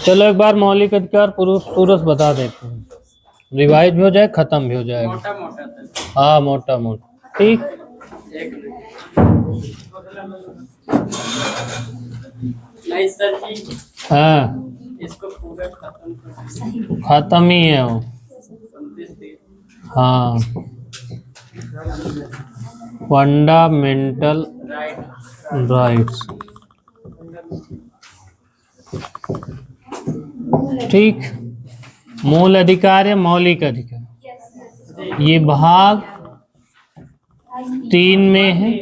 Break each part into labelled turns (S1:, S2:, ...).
S1: चलो एक बार मौलिक अधिकार पुरुष बता देते हैं, रिवाइज भी हो जाए, खत्म भी हो जाएगा।
S2: मोटा मोटा
S1: हाँ मोटा मोटा, ठीक।
S2: नहीं सर जी,
S1: हाँ
S2: इसको पूरा खत्म
S1: खत्म ही है वो। हाँ, फंडामेंटल राइट्स, ठीक। मूल अधिकार है, मौलिक अधिकार, ये भाग 3 में है,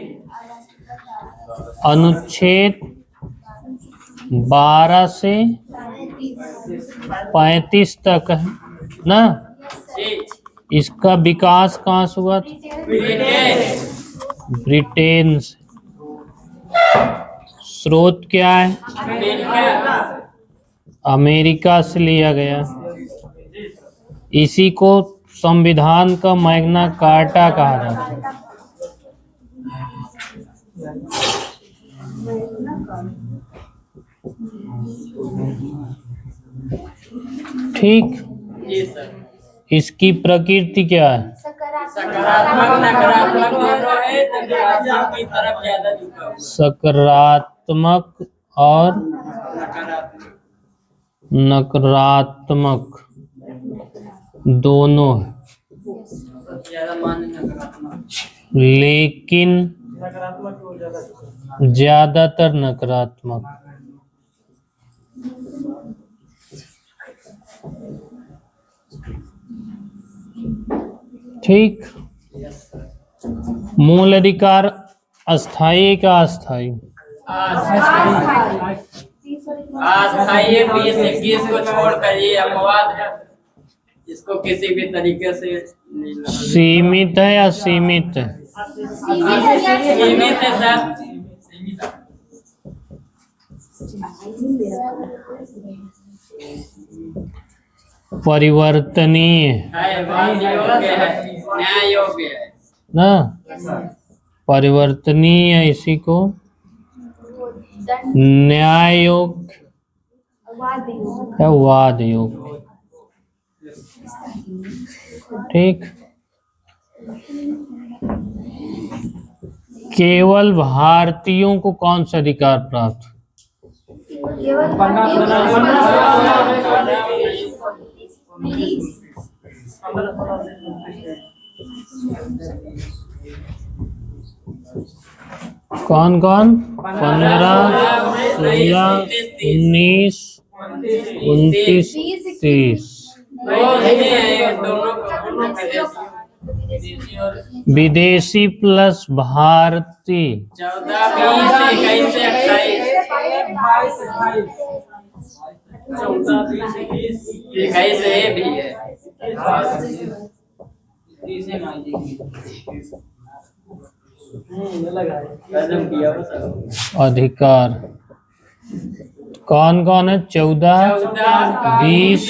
S1: अनुच्छेद 12 से 35 तक है ना। इसका विकास कहाँ से हुआ था? ब्रिटेन से। स्रोत क्या है? अमेरिका से लिया गया। इसी को संविधान का मैग्ना कार्टा कहा जाता है। ठीक। इसकी प्रकृति क्या है?
S2: सकारात्मक नकारात्मक दोनों है, नकारात्मक की तरफ ज्यादा झुका हुआ।
S1: सकारात्मक और नकारात्मक दोनों है, लेकिन ज्यादातर नकारात्मक। ठीक। मूल अधिकार अस्थायी का अस्थायी?
S2: अस्थायी 20-21 को छोड़कर ये अपवाद है, इसको किसी भी तरीके से
S1: सीमित है या सीमित है?
S2: सीमित है सर।
S1: परिवर्तनीय
S2: है, न्याय योग्य है
S1: ना। परिवर्तनीय, इसी को न्याय योग्य या वाद योग्य। ठीक। केवल भारतीयों को कौन सा अधिकार प्राप्त? कौन कौन? 15, 16, 19, 29, 30। विदेशी प्लस भारतीय
S2: 14, 20, 21, 21 भी है।
S1: अधिकार कौन कौन है? 14, 20,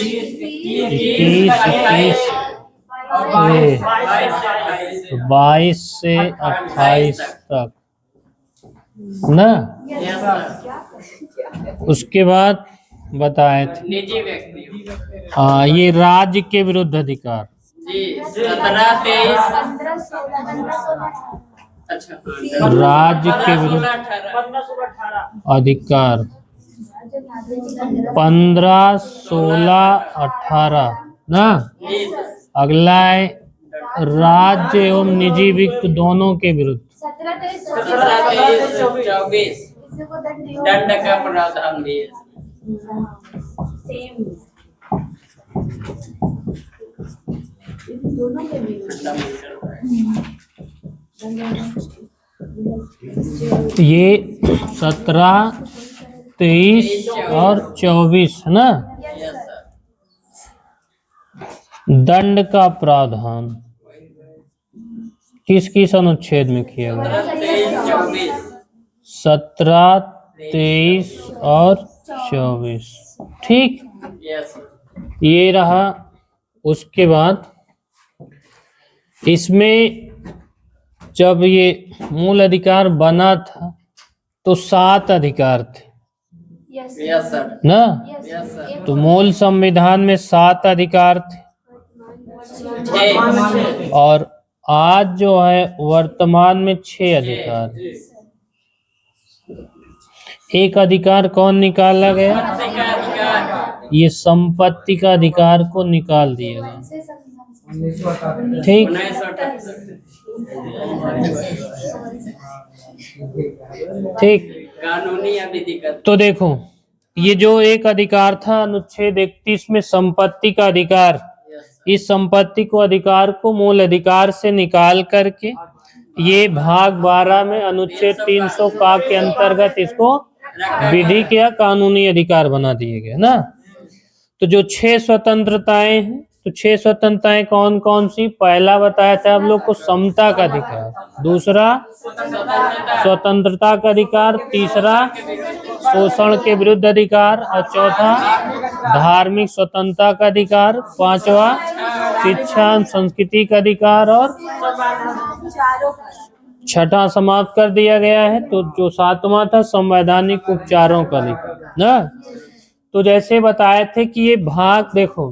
S1: 21, 22 से 28 तक ना। उसके बाद बताए थे
S2: निजी व्यक्ति।
S1: हाँ, ये राज्य के विरुद्ध अधिकार
S2: जी 17, 23, अच्छा
S1: राज्य के विरुद्ध अधिकार 15, 16, 18 ना। अगला है राज्य एवं निजी व्यक्ति दोनों के विरुद्ध
S2: 17, 23, 24 दंड का प्रावधान भी है।
S1: ये 17, 23 और 24 है ना। दंड का प्रावधान किस किस अनुच्छेद में किया गया? 17, 23 और 24। ठीक, ये रहा। उसके बाद इसमें जब ये मूल अधिकार बना था तो 7 अधिकार थे
S2: यस सर।
S1: ना।
S2: Yes sir.
S1: तो मूल संविधान में 7 अधिकार थे, और आज जो है वर्तमान में 6 अधिकार। एक अधिकार कौन निकाला गया? ये संपत्ति का अधिकार को निकाल दिया गया। ठीक, ठीक।
S2: कानूनी या विधिगत।
S1: तो देखो, ये जो एक अधिकार था अनुच्छेद 31 में संपत्ति का अधिकार, इस संपत्ति को अधिकार को मूल अधिकार से निकाल करके ये भाग 12 में अनुच्छेद 300 का के अंतर्गत इसको विधिक या कानूनी अधिकार बना दिए गए ना। तो जो 6 स्वतंत्रताएं हैं, तो 6 स्वतंत्रताएं कौन कौन सी? पहला बताया था आप लोग को समता का अधिकार, दूसरा स्वतंत्रता का अधिकार, तीसरा शोषण के विरुद्ध अधिकार, और चौथा धार्मिक स्वतंत्रता का अधिकार, पांचवा शिक्षा एवं संस्कृति का अधिकार, और छठा समाप्त कर दिया गया है। तो जो 7वां था संवैधानिक उपचारों का अधिकार ना। तो जैसे बताए थे कि ये भाग देखो,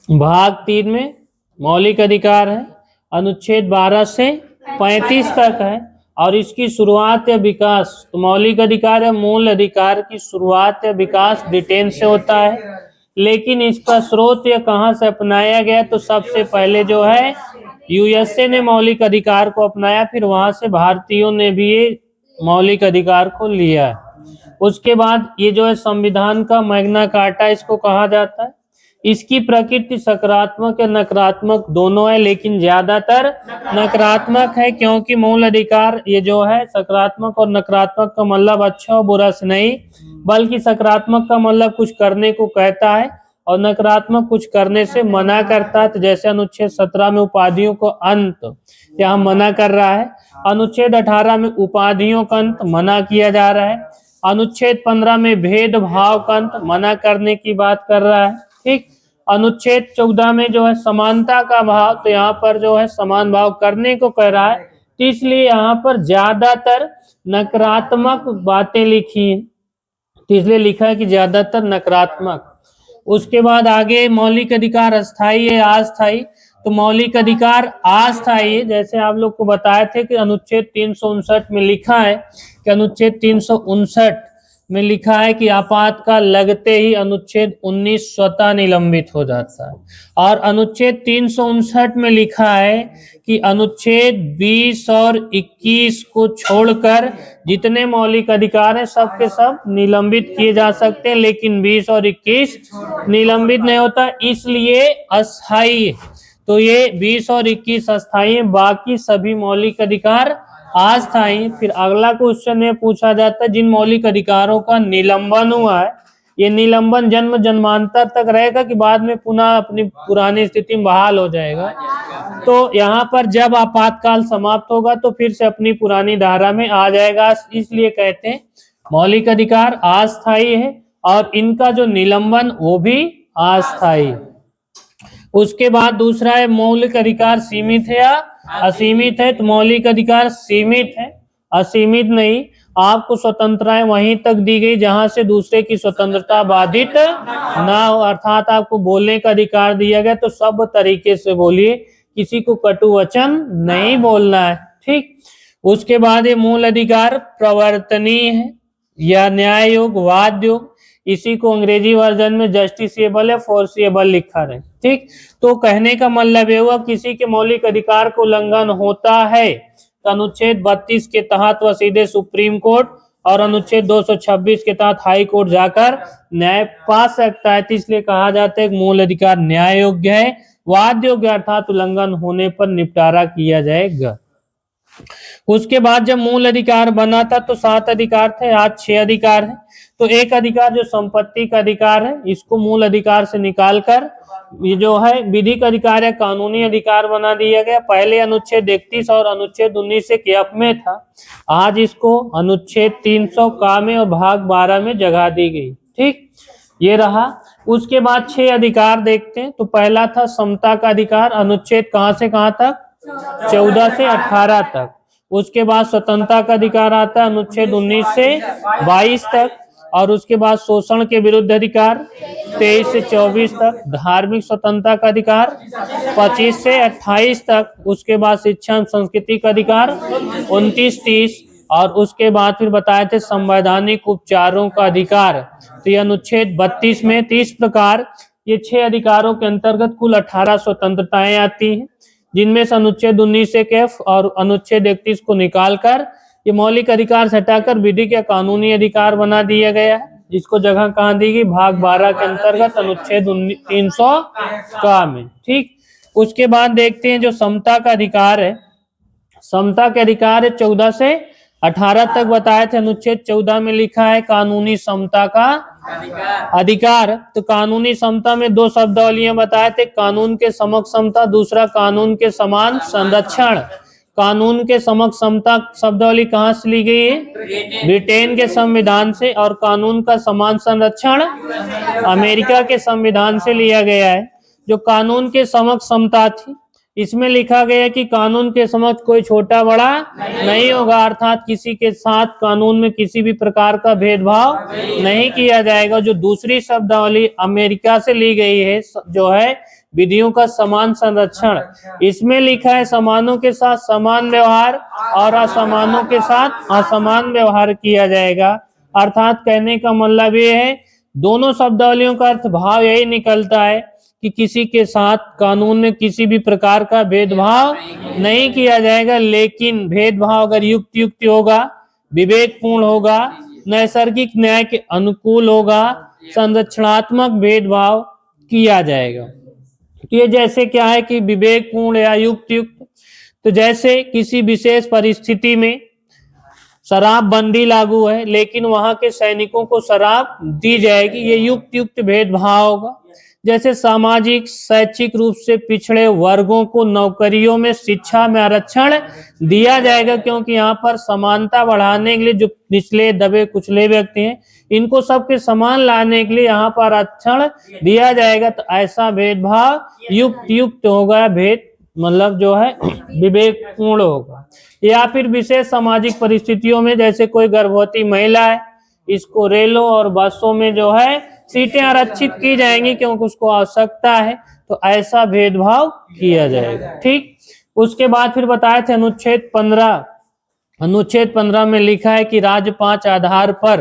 S1: भाग 3 में मौलिक अधिकार है, अनुच्छेद 12 से 35 तक है, और इसकी शुरुआत या विकास, तो मौलिक अधिकार या मूल अधिकार की शुरुआत या विकास ब्रिटेन से होता है, लेकिन इसका स्रोत या कहाँ से अपनाया गया? तो सबसे पहले जो है यूएसए ने मौलिक अधिकार को अपनाया, फिर वहां से भारतीयों ने भी ये मौलिक अधिकार को लिया। उसके बाद ये जो है संविधान का मैग्ना कार्टा इसको कहा जाता है। इसकी प्रकृति सकारात्मक या नकारात्मक दोनों है, लेकिन ज्यादातर नकारात्मक है, क्योंकि मूल अधिकार ये जो है सकारात्मक और नकारात्मक का मतलब अच्छा और बुरा से नहीं, बल्कि सकारात्मक का मतलब कुछ करने को कहता है और नकारात्मक कुछ करने से मना करता है। तो जैसे अनुच्छेद 17 में उपाधियों को अंत यहाँ मना कर रहा है, अनुच्छेद 18 में उपाधियों का अंत मना किया जा रहा है, अनुच्छेद 15 में भेदभाव का अंत मना करने की बात कर रहा है। ठीक, अनुच्छेद 14 में जो है समानता का भाव, तो यहाँ पर जो है समान भाव करने को कह रहा है, तो इसलिए यहाँ पर ज्यादातर नकारात्मक बातें लिखी है, तो इसलिए लिखा है कि ज्यादातर नकारात्मक। उसके बाद आगे मौलिक अधिकार अस्थायी है अस्थायी, तो मौलिक अधिकार अस्थायी है, जैसे आप लोग को बताए थे कि अनुच्छेद 359 में लिखा है कि अनुच्छेद 359 में लिखा है कि आपातकाल लगते ही अनुच्छेद 19 स्वतः निलंबित हो जाता है, और अनुच्छेद 359 में लिखा है कि अनुच्छेद 20 और 21 को छोड़कर जितने मौलिक अधिकार हैं सब के सब निलंबित किए जा सकते हैं, लेकिन 20 और 21 निलंबित नहीं होता, इसलिए अस्थायी। तो ये 20 और 21 अस्थायी है, बाकी सभी मौलिक अधिकार अस्थायी। फिर अगला क्वेश्चन ये पूछा जाता है जिन मौलिक अधिकारों का निलंबन हुआ है, ये निलंबन जन्म जन्मांतर तक रहेगा कि बाद में पुनः अपनी पुरानी स्थिति में बहाल हो जाएगा? तो यहाँ पर जब आपातकाल समाप्त होगा तो फिर से अपनी पुरानी धारा में आ जाएगा, इसलिए कहते हैं मौलिक अधिकार अस्थायी है और इनका जो निलंबन वो भी अस्थायी। उसके बाद दूसरा है मौलिक अधिकार सीमित है या असीमित है, तो मौलिक अधिकार सीमित है, असीमित नहीं। आपको स्वतंत्रताएं वहीं तक दी गई जहां से दूसरे की स्वतंत्रता बाधित ना हो, अर्थात आपको बोलने का अधिकार दिया गया तो सब तरीके से बोलिए, किसी को कटु वचन नहीं बोलना है। ठीक, उसके बाद ये मूल अधिकार प्रवर्तनीय है या न्याय योग वाद योग, इसी को अंग्रेजी वर्जन में जस्टिसेबल या फोर्सिएबल लिखा है। ठीक, तो कहने का मतलब ये हुआ किसी के मौलिक अधिकार को उल्लंघन होता है तो अनुच्छेद 32 के तहत वह सीधे सुप्रीम कोर्ट और अनुच्छेद 226 के तहत हाई कोर्ट जाकर न्याय पा सकता है। इसलिए कहा जाता है कि मूल अधिकार न्याय योग्य है, वाद योग्य अर्थात उल्लंघन होने पर निपटारा किया जाएगा। उसके बाद जब मूल अधिकार बना था तो 7 अधिकार थे, आज 6 अधिकार है। तो एक अधिकार जो संपत्ति का अधिकार है, इसको मूल अधिकार से निकालकर ये जो है विधिक अधिकार या कानूनी अधिकार बना दिया गया। पहले अनुच्छेद 31 और अनुच्छेद 19 एक एफ में था, आज इसको अनुच्छेद 300 का में और भाग 12 में जगह दी गई। ठीक, ये रहा। उसके बाद 6 अधिकार देखते हैं। तो पहला था समता का अधिकार, अनुच्छेद कहां से कहां तक? 14 से 18 तक। उसके बाद स्वतंत्रता का अधिकार आता है अनुच्छेद 19 से 22 तक। और उसके बाद शोषण के विरुद्ध अधिकार 23 से 24 तक, धार्मिक स्वतंत्रता का अधिकार 25 से 28 तक, उसके बाद शिक्षा एवं संस्कृति का अधिकार 29-30, और उसके बाद फिर बताए थे संवैधानिक उपचारों का अधिकार। तो यह अनुच्छेद 32 में 30 प्रकार, ये 6 अधिकारों के अंतर्गत कुल 18 स्वतंत्रताएं आती हैं, जिनमें से अनुच्छेद 19 एक F और अनुच्छेद 31 को निकालकर ये मौलिक अधिकार से हटाकर विधिक या कानूनी अधिकार बना दिया गया है, जिसको जगह कहाँ दी गई, भाग 12 के अंतर्गत अनुच्छेद 300 का में। ठीक, उसके बाद देखते हैं जो समता का अधिकार है। समता के अधिकार है 14 से 18 तक बताए थे। अनुच्छेद 14 में लिखा है कानूनी समता का अधिकार। तो कानूनी समता में 2 शब्दावलियां बताए थे, कानून के समक्ष समता, दूसरा कानून के समान संरक्षण। कानून के समक्ष समता शब्दावली कहाँ से ली गई है, ब्रिटेन के संविधान से, और कानून का समान संरक्षण अमेरिका के संविधान से लिया गया है। जो कानून के समक्ष समता थी, इसमें लिखा गया कि कानून के समक्ष कोई छोटा बड़ा नहीं होगा, अर्थात किसी के साथ कानून में किसी भी प्रकार का भेदभाव नहीं किया जाएगा। जो दूसरी शब्दावली अमेरिका से ली गई है जो है विधियों का समान संरक्षण, इसमें लिखा है समानों के साथ समान व्यवहार और असमानों के साथ असमान व्यवहार किया जाएगा। अर्थात कहने का मतलब ये है, दोनों शब्दावलियों का अर्थ भाव यही निकलता है कि किसी के साथ कानून में किसी भी प्रकार का भेदभाव नहीं किया जाएगा, लेकिन भेदभाव अगर युक्त होगा, विवेकपूर्ण होगा, नैसर्गिक न्याय के अनुकूल होगा, संरक्षणात्मक भेदभाव किया जाएगा। तो ये जैसे क्या है कि विवेकपूर्ण या युक्त, तो जैसे किसी विशेष परिस्थिति में शराबबंदी लागू है, लेकिन वहां के सैनिकों को शराब दी जाएगी, ये युक्त भेदभाव होगा। जैसे सामाजिक शैक्षिक रूप से पिछड़े वर्गों को नौकरियों में, शिक्षा में आरक्षण दिया जाएगा, क्योंकि यहाँ पर समानता बढ़ाने के लिए जो निचले दबे कुचले व्यक्ति हैं, इनको सबके समान लाने के लिए यहाँ पर आरक्षण दिया जाएगा। तो ऐसा भेदभाव युक्त होगा, भेद मतलब जो है विवेकपूर्ण होगा। या फिर विशेष सामाजिक परिस्थितियों में, जैसे कोई गर्भवती महिला है, इसको रेलों और बसों में जो है सीटें आरक्षित की जाएंगी क्योंकि उसको आवश्यकता है, तो ऐसा भेदभाव किया जाएगा। ठीक, उसके बाद फिर बताए थे अनुच्छेद 15। अनुच्छेद 15 में लिखा है कि राज्य 5 आधार पर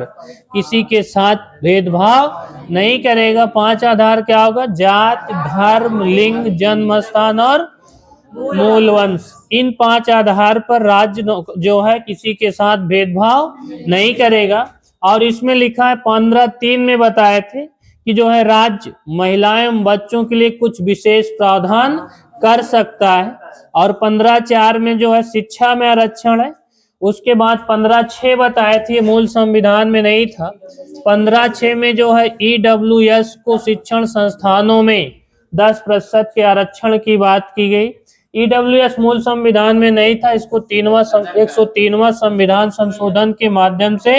S1: किसी के साथ भेदभाव नहीं करेगा। 5 आधार क्या होगा, जात, धर्म, लिंग, जन्म स्थान और मूल वंश। इन 5 आधार पर राज्य जो है किसी के साथ भेदभाव नहीं करेगा। और इसमें लिखा है 15(3) में बताए थे कि जो है राज्य महिलाएं एवं बच्चों के लिए कुछ विशेष प्रावधान कर सकता है। और 15(4) में जो है शिक्षा में आरक्षण है। उसके बाद 15(6) बताए थे, मूल संविधान में नहीं था। 15(6) में जो है EWS को शिक्षण संस्थानों में 10% के आरक्षण की बात की गई। EWS मूल संविधान में नहीं था, इसको 103वां संविधान संशोधन के माध्यम से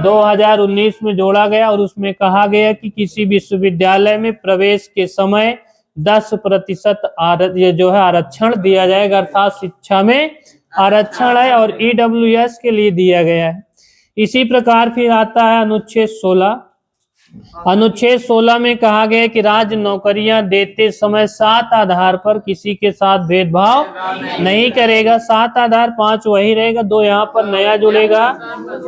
S1: 2019 में जोड़ा गया, और उसमें कहा गया कि किसी विश्वविद्यालय में प्रवेश के समय 10% ये जो है आरक्षण दिया जाएगा, अर्थात शिक्षा में आरक्षण है और EWS के लिए दिया गया है। इसी प्रकार फिर आता है अनुच्छेद 16। अनुच्छेद 16 में कहा गया कि राज्य नौकरियां देते समय 7 आधार पर किसी के साथ भेदभाव नहीं करेगा। 7 आधार, 5 वही रहेगा, 2 यहाँ पर नया जुड़ेगा,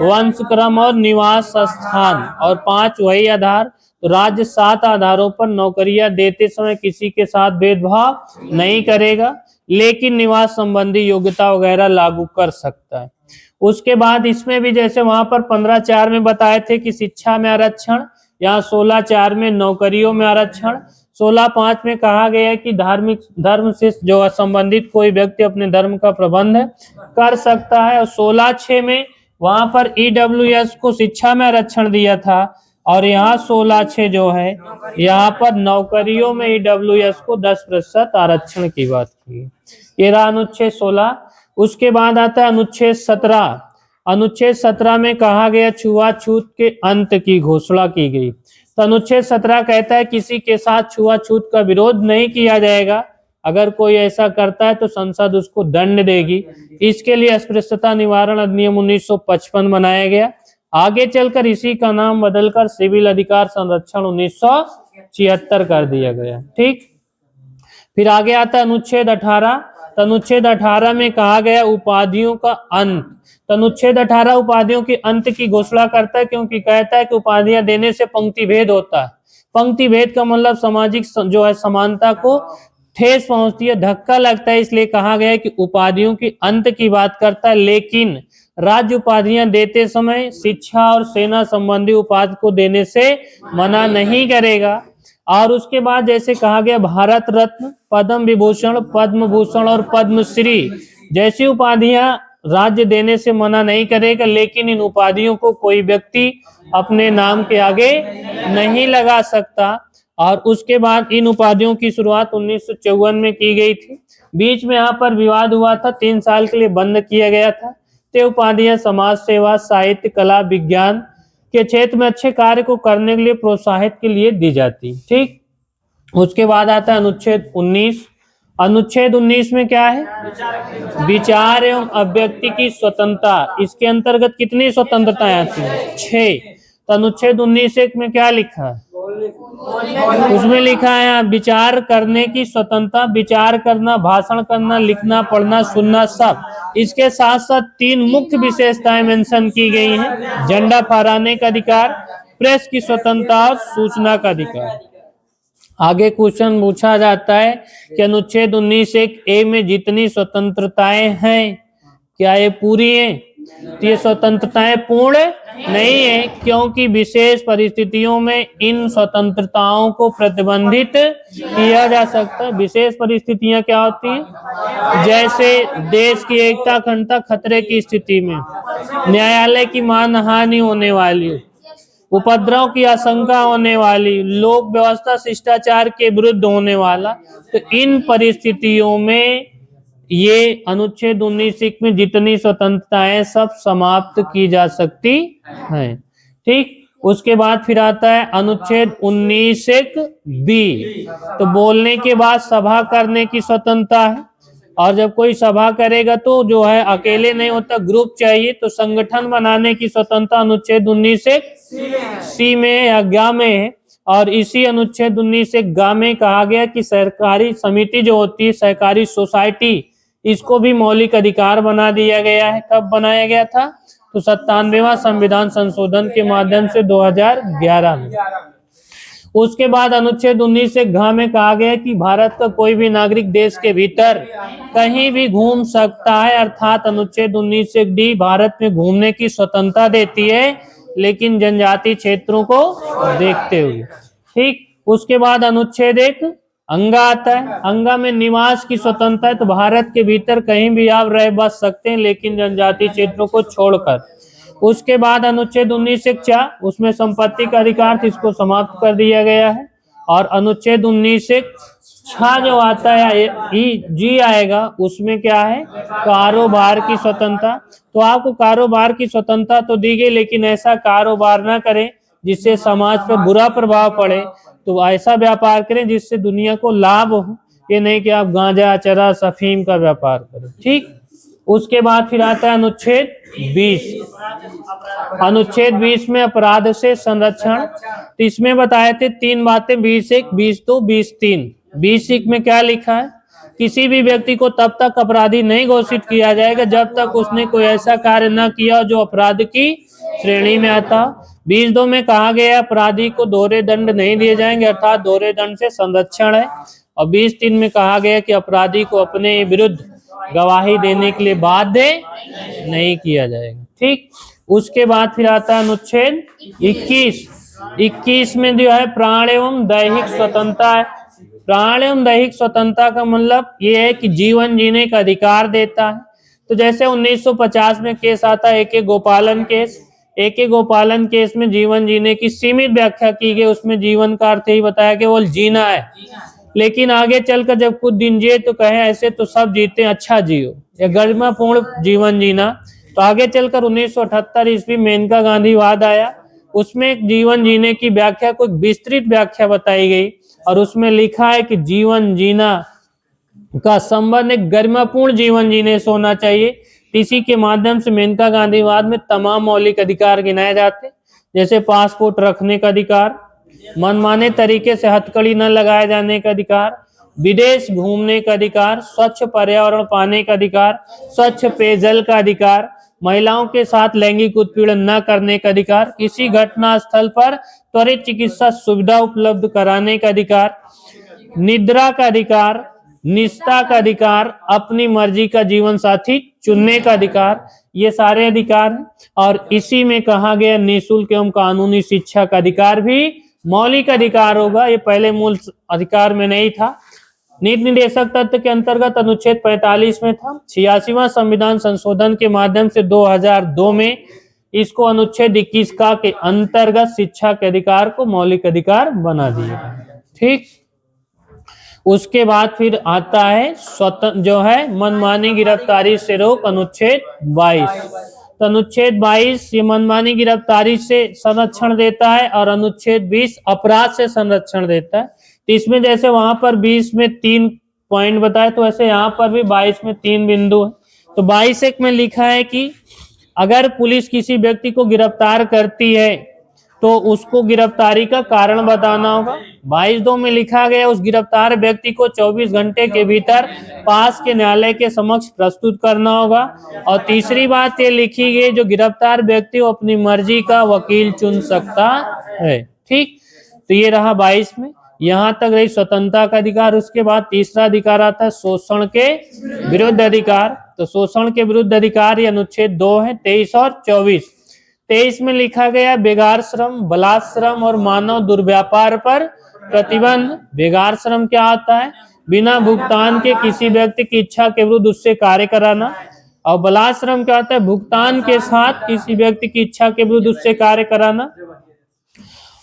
S1: वंश क्रम और निवास स्थान, और 5 वही आधार। तो राज्य 7 आधारों पर नौकरियां देते समय किसी के साथ भेदभाव नहीं करेगा, लेकिन निवास संबंधी योग्यता वगैरह लागू कर सकता है। उसके बाद इसमें भी जैसे वहां पर 15(4) में बताए थे कि शिक्षा में आरक्षण, यहाँ 16(4) में नौकरियों में आरक्षण। 16(5) में कहा गया है कि धार्मिक धर्म से जो संबंधित कोई व्यक्ति अपने धर्म का प्रबंध कर सकता है। और 16(6) में वहां पर EWS को शिक्षा में आरक्षण दिया था, और यहाँ 16(6) जो है यहाँ पर नौकरियों में EWS को 10% आरक्षण की बात की। ये रहा अनुच्छेद 16। उसके बाद आता है अनुच्छेद 17। अनुच्छेद 17 में कहा गया छुआछूत के अंत की घोषणा की गई। तो अनुच्छेद 17 कहता है किसी के साथ छुआछूत का विरोध नहीं किया जाएगा। अगर कोई ऐसा करता है तो संसद उसको दंड देगी। इसके लिए अस्पृश्यता निवारण अधिनियम 1955 बनाया गया। आगे चलकर इसी का नाम बदलकर सिविल अधिकार संरक्षण 1976 कर दिया गया। ठीक, फिर आगे आता है अनुच्छेद 18। तो अनुच्छेद 18 में कहा गया उपाधियों का अंत। तो अनुच्छेद 18 उपाधियों के अंत की घोषणा करता है, क्योंकि कहता है कि उपाधियां देने से पंक्ति भेद होता है। पंक्ति भेद का मतलब सामाजिक जो है समानता को ठेस पहुंचती है, धक्का लगता है, इसलिए कहा गया है कि उपाधियों के अंत की बात करता है। लेकिन राज्य उपाधियां देते समय शिक्षा और सेना संबंधी उपाधि को देने से मना नहीं करेगा। और उसके बाद जैसे कहा गया भारत रत्न, पद्म विभूषण, पद्म भूषण और पद्मश्री जैसी उपाधियां राज्य देने से मना नहीं करेगा, लेकिन इन उपाधियों को कोई व्यक्ति अपने नाम के आगे नहीं लगा सकता। और उसके बाद इन उपाधियों की शुरुआत 1954 में की गई थी। बीच में यहाँ पर विवाद हुआ था, 3 साल के लिए बंद किया गया था। ते उपाधियां समाज सेवा, साहित्य, कला, विज्ञान के क्षेत्र में अच्छे कार्य को करने के लिए प्रोत्साहित के लिए दी जाती। ठीक, उसके बाद आता है अनुच्छेद 19। अनुच्छेद 19 में क्या है? विचार एवं अभिव्यक्ति की स्वतंत्रता। इसके अंतर्गत कितनी स्वतंत्रताएं आती हैं? 6। तो अनुच्छेद 19 में क्या लिखा है? उसमें लिखा है विचार करने की स्वतंत्रता, विचार करना, भाषण करना, लिखना, पढ़ना, सुनना, सब। इसके साथ साथ 3 मुख्य विशेषताएं मेंशन की गई हैं: झंडा फहराने का अधिकार, प्रेस की स्वतंत्रता और सूचना का अधिकार। आगे क्वेश्चन पूछा जाता है कि अनुच्छेद 19(1)(a) में जितनी स्वतंत्रताएं हैं क्या ये पूरी हैं? तो ये स्वतंत्रताएं पूर्ण नहीं है, क्योंकि विशेष परिस्थितियों में इन स्वतंत्रताओं को प्रतिबंधित किया जा सकता है। विशेष परिस्थितियां क्या होती हैं? जैसे देश की एकता अखंडता खतरे की स्थिति में, न्यायालय की मानहानि होने वाली, उपद्रव की आशंका होने वाली, लोक व्यवस्था शिष्टाचार के विरुद्ध होने वाला। तो इन परिस्थितियों में ये अनुच्छेद 19 में जितनी स्वतंत्रताएं सब समाप्त की जा सकती हैं। ठीक, उसके बाद फिर आता है अनुच्छेद 19(b). तो बोलने के बाद सभा करने की स्वतंत्रता है, और जब कोई सभा करेगा तो जो है अकेले नहीं होता, ग्रुप चाहिए, तो संगठन बनाने की स्वतंत्रता अनुच्छेद 19(c) में या ग में है। और इसी अनुच्छेद 19(ग) में कहा गया कि सरकारी समिति जो होती है, सहकारी सोसाइटी, इसको भी मौलिक अधिकार बना दिया गया है। कब बनाया गया था? तो 97वां संविधान संशोधन के माध्यम से 2011 में। उसके बाद अनुच्छेद 19(घ) में कहा गया कि भारत का कोई भी नागरिक देश के भीतर कहीं भी घूम सकता है, अर्थात अनुच्छेद 19(d) भारत में घूमने की स्वतंत्रता देती है, लेकिन जनजाति क्षेत्रों को देखते हुए। ठीक, उसके बाद अनुच्छेद 1 अंगा आता है। अंगा में निवास की स्वतंत्रता है, तो भारत के भीतर कहीं भी आप रह बस सकते हैं, लेकिन जनजाति क्षेत्रों को छोड़कर। उसके बाद अनुच्छेद 19(च), उसमें संपत्ति का अधिकार, इसको समाप्त कर दिया गया है। और अनुच्छेद 19(छ) जो आता है, जी आएगा, उसमें क्या है? कारोबार की स्वतंत्रता। तो आपको कारोबार की स्वतंत्रता तो दी गई, लेकिन ऐसा कारोबार ना करें जिससे समाज पर बुरा प्रभाव पड़े। तो ऐसा व्यापार करें जिससे दुनिया को लाभ हो, ये नहीं कि आप गांजा, चरस, अफीम का व्यापार करें। ठीक, उसके बाद फिर आता है अनुच्छेद 20। अनुच्छेद 20 में अपराध से संरक्षण। तो इसमें बताए थे 3 बातें: 20(1), 20(2), 20(3). 20(1) में क्या लिखा है? किसी भी व्यक्ति को तब तक अपराधी नहीं घोषित किया जाएगा जब तक उसने कोई ऐसा कार्य न किया जो अपराध की श्रेणी में आता। 20(2) में कहा गया अपराधी को दोहरे दंड नहीं दिए जाएंगे, अर्थात दोहरे दंड से संरक्षण है। और 20(3) में कहा गया कि अपराधी को अपने विरुद्ध गवाही देने के लिए बाध्य नहीं किया जाएगा। ठीक, उसके बाद फिर आता है अनुच्छेद 21। 21 में जो है प्राण एवं दैहिक स्वतंत्रता है। प्राण एवं दैहिक स्वतंत्रता का मतलब ये है कि जीवन जीने का अधिकार देता है। तो जैसे 1950 में केस आता है A.K. गोपालन केस। A.K. गोपालन केस में जीवन जीने की सीमित व्याख्या की गई, उसमें जीवन का अर्थ ही बताया कि वो जीना है। लेकिन आगे चलकर जब कुछ दिन जिए तो कहे ऐसे तो सब जीते, अच्छा जियो, या गरिमापूर्ण जीवन जीना। तो आगे चलकर 1978 ईस्वी मेनका गांधीवाद आया, उसमें जीवन जीने की व्याख्या को विस्तृत व्याख्या बताई गई, और उसमें लिखा है कि जीवन जीना का संबंध एक गरिमापूर्ण जीवन जीने से होना चाहिए, इसी के माध्यम से मेनका गांधीवाद में तमाम मौलिक अधिकार गिनाए जाते, जैसे पासपोर्ट रखने का अधिकार, मनमाने तरीके से हथकड़ी न लगाए जाने का अधिकार, विदेश घूमने का अधिकार, स्वच्छ पर्यावरण पाने का अधिकार, स्वच्छ पेयजल का अधिकार, महिलाओं के साथ लैंगिक उत्पीड़न न करने का अधिकार, किसी घटना स्थल पर त्वरित चिकित्सा सुविधा उपलब्ध कराने का अधिकार, निद्रा का अधिकार, निष्ठा का अधिकार, अपनी मर्जी का जीवन साथी चुनने का अधिकार, ये सारे अधिकार हैं। और इसी में कहा गया निःशुल्क एवं कानूनी शिक्षा का अधिकार भी मौलिक अधिकार होगा, ये पहले मूल अधिकार में नहीं था। नीति निर्देशक तत्व के अंतर्गत अनुच्छेद 45 में था। 86वां संविधान संशोधन के माध्यम से 2002 में इसको अनुच्छेद 21 का के अंतर्गत शिक्षा के अधिकार को मौलिक अधिकार बना दिया। ठीक, उसके बाद फिर आता है स्वतंत्र जो है मनमानी गिरफ्तारी से रोक, अनुच्छेद 22। तो अनुच्छेद 22 ये मनमानी गिरफ्तारी से संरक्षण देता है और अनुच्छेद 20 अपराध से संरक्षण देता है। तो इसमें जैसे वहां पर 20 में 3 पॉइंट बताए, तो ऐसे यहाँ पर भी 22 में 3 बिंदु है। तो 22 में लिखा है कि अगर पुलिस किसी व्यक्ति को गिरफ्तार करती है तो उसको गिरफ्तारी का कारण बताना होगा। 22(2) में लिखा गया उस गिरफ्तार व्यक्ति को 24 घंटे के भीतर पास के न्यायालय के समक्ष प्रस्तुत करना होगा। और तीसरी बात ये लिखी गई, जो गिरफ्तार व्यक्ति वो अपनी मर्जी का वकील चुन सकता है। ठीक, तो ये रहा 22 में, यहाँ तक रही स्वतंत्रता का अधिकार। उसके बाद तीसरा अधिकार आता है शोषण के विरुद्ध अधिकार। तो शोषण के विरुद्ध अधिकार ये अनुच्छेद 2 है, 23 और 24। 23 में लिखा गया बेगार श्रम, बलात्श्रम और मानव दुर्व्यापार पर प्रतिबंध। बेगार श्रम क्या होता है? बिना भुगतान के किसी व्यक्ति की इच्छा के विरुद्ध उससे कार्य कराना। और बलात्श्रम क्या होता है? भुगतान के साथ किसी व्यक्ति की इच्छा के विरुद्ध उससे कार्य कराना।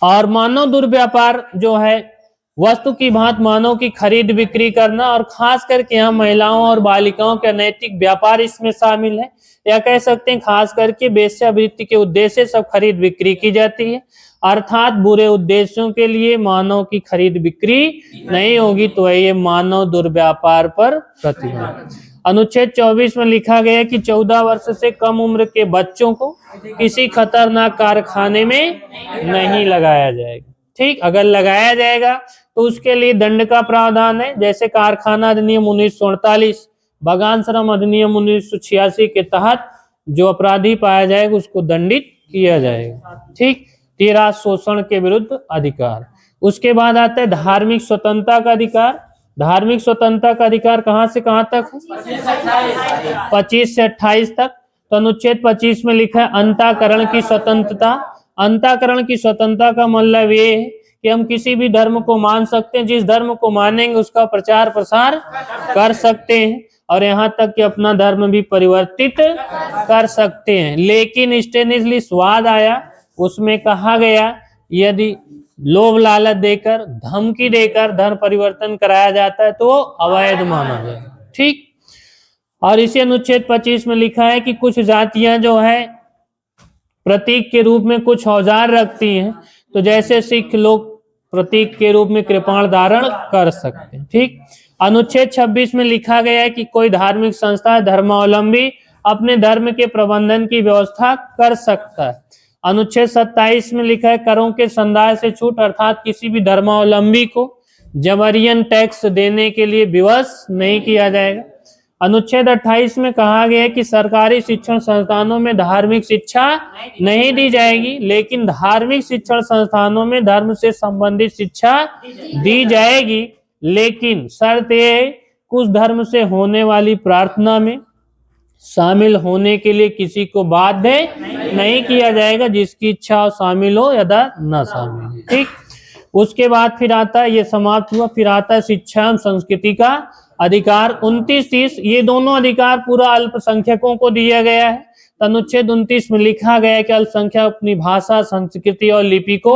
S1: और मानव दुर्व्यापार जो है वस्तु की भांति मानव की खरीद बिक्री करना, और खास करके यहाँ महिलाओं और बालिकाओं के अनैतिक व्यापार इसमें शामिल है, या कह सकते हैं खास करके वेश्यावृत्ति के उद्देश्य से सब खरीद बिक्री की जाती है, अर्थात बुरे उद्देश्यों के लिए मानव की खरीद बिक्री नहीं होगी। तो ये मानव दुर्व्यापार पर प्रतिबंध। अनुच्छेद 24 में लिखा गया कि 14 वर्ष से कम उम्र के बच्चों को किसी खतरनाक कारखाने में नहीं लगाया जाएगा। ठीक, अगर लगाया जाएगा तो उसके लिए दंड का प्रावधान है, जैसे कारखाना अधिनियम 1948, बगान श्रम अधिनियम 1986 के तहत जो अपराधी पाया जाएगा उसको दंडित किया जाएगा। ठीक, 13 शोषण के विरुद्ध अधिकार। उसके बाद आता है धार्मिक स्वतंत्रता का अधिकार। धार्मिक स्वतंत्रता का अधिकार कहां से कहां तक है? 25 से 28 तक। तो अनुच्छेद 25 में लिखा है अंतःकरण की स्वतंत्रता। अंतःकरण की स्वतंत्रता का मतलब ये है कि हम किसी भी धर्म को मान सकते हैं, जिस धर्म को मानेंगे उसका प्रचार प्रसार कर सकते हैं, और यहाँ तक कि अपना धर्म भी परिवर्तित कर सकते हैं। लेकिन स्टेनिस्ली स्वाद आया, उसमें कहा गया यदि लोभ लालच देकर, धमकी देकर धर्म परिवर्तन कराया जाता है तो वो अवैध माना जाएगा। ठीक, और इसी अनुच्छेद 25 में लिखा है कि कुछ जातियां जो है प्रतीक के रूप में कुछ औजार रखती हैं, तो जैसे सिख लोग प्रतीक के रूप में कृपाण धारण कर सकते हैं। ठीक, अनुच्छेद 26 में लिखा गया है कि कोई धार्मिक संस्था धर्मावलंबी अपने धर्म के प्रबंधन की व्यवस्था कर सकता है। अनुच्छेद 27 में लिखा है करों के संदाय से छूट, अर्थात किसी भी धर्मावलंबी को जबरियन टैक्स देने के लिए विवश नहीं किया जाएगा। अनुच्छेद 28 में कहा गया है कि सरकारी शिक्षण संस्थानों में धार्मिक शिक्षा नहीं दी जाएगी, लेकिन धार्मिक शिक्षण संस्थानों में धर्म से संबंधित शिक्षा दी जाएगी, लेकिन शर्त यह है कुछ धर्म से होने वाली प्रार्थना में शामिल होने के लिए किसी को बाध्य नहीं किया जाएगा, जिसकी इच्छा हो शामिल हो या न शामिल। ठीक, उसके बाद फिर आता है, ये समाप्त हुआ, फिर आता है शिक्षा एवं संस्कृति का अधिकार। 29-30 ये दोनों अधिकार पूरा अल्पसंख्यकों को दिया गया है। अनुच्छेद 29 में लिखा गया है कि अल्पसंख्यक अपनी भाषा, संस्कृति और लिपि को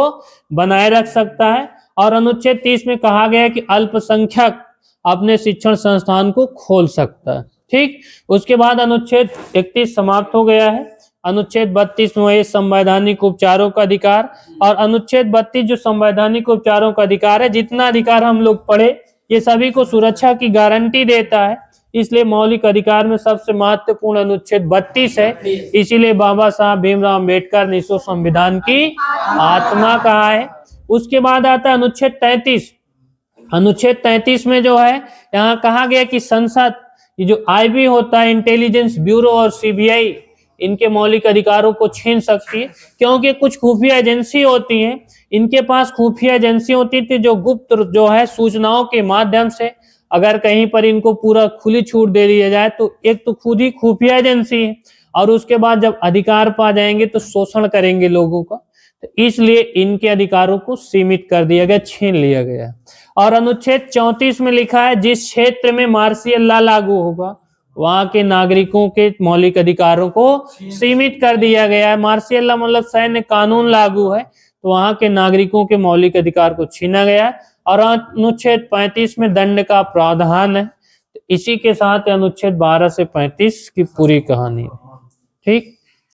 S1: बनाए रख सकता है। और अनुच्छेद 30 में कहा गया है कि अल्पसंख्यक अपने शिक्षण संस्थान को खोल सकता है। ठीक, उसके बाद अनुच्छेद 31 समाप्त हो गया है। अनुच्छेद 32 में संवैधानिक उपचारों का अधिकार, और अनुच्छेद 32 जो संवैधानिक उपचारों का अधिकार है, जितना अधिकार हम लोग पढ़े ये सभी को सुरक्षा की गारंटी देता है। इसलिए मौलिक अधिकार में सबसे महत्वपूर्ण अनुच्छेद 32 है। इसीलिए बाबा साहब भीमराव अम्बेडकर ने इसको संविधान की आत्मा कहा है। उसके बाद आता है अनुच्छेद 33। अनुच्छेद 33 में जो है यहाँ कहा गया कि संसद, ये जो आईबी होता है, इंटेलिजेंस ब्यूरो और सीबीआई, इनके मौलिक अधिकारों को छीन सकती है, क्योंकि कुछ खुफिया एजेंसी होती हैं, इनके पास खुफिया एजेंसी होती थी जो गुप्त जो है सूचनाओं के माध्यम से अगर कहीं पर इनको पूरा खुली छूट दे दिया जाए तो एक तो खुद ही खुफिया एजेंसी है और उसके बाद जब अधिकार पा जाएंगे तो शोषण करेंगे लोगों का, तो इसलिए इनके अधिकारों को सीमित कर दिया गया, छीन लिया गया। और अनुच्छेद 34 में लिखा है जिस क्षेत्र में मार्शियल लॉ लागू होगा वहां के नागरिकों के मौलिक अधिकारों को सीमित कर दिया गया है। मार्शियल लॉ मतलब सैन्य कानून लागू है तो वहां के नागरिकों के मौलिक अधिकार को छीना गया है। और अनुच्छेद 35 में दंड का प्रावधान है। तो इसी के साथ अनुच्छेद 12 से 35 की पूरी कहानी है। ठीक।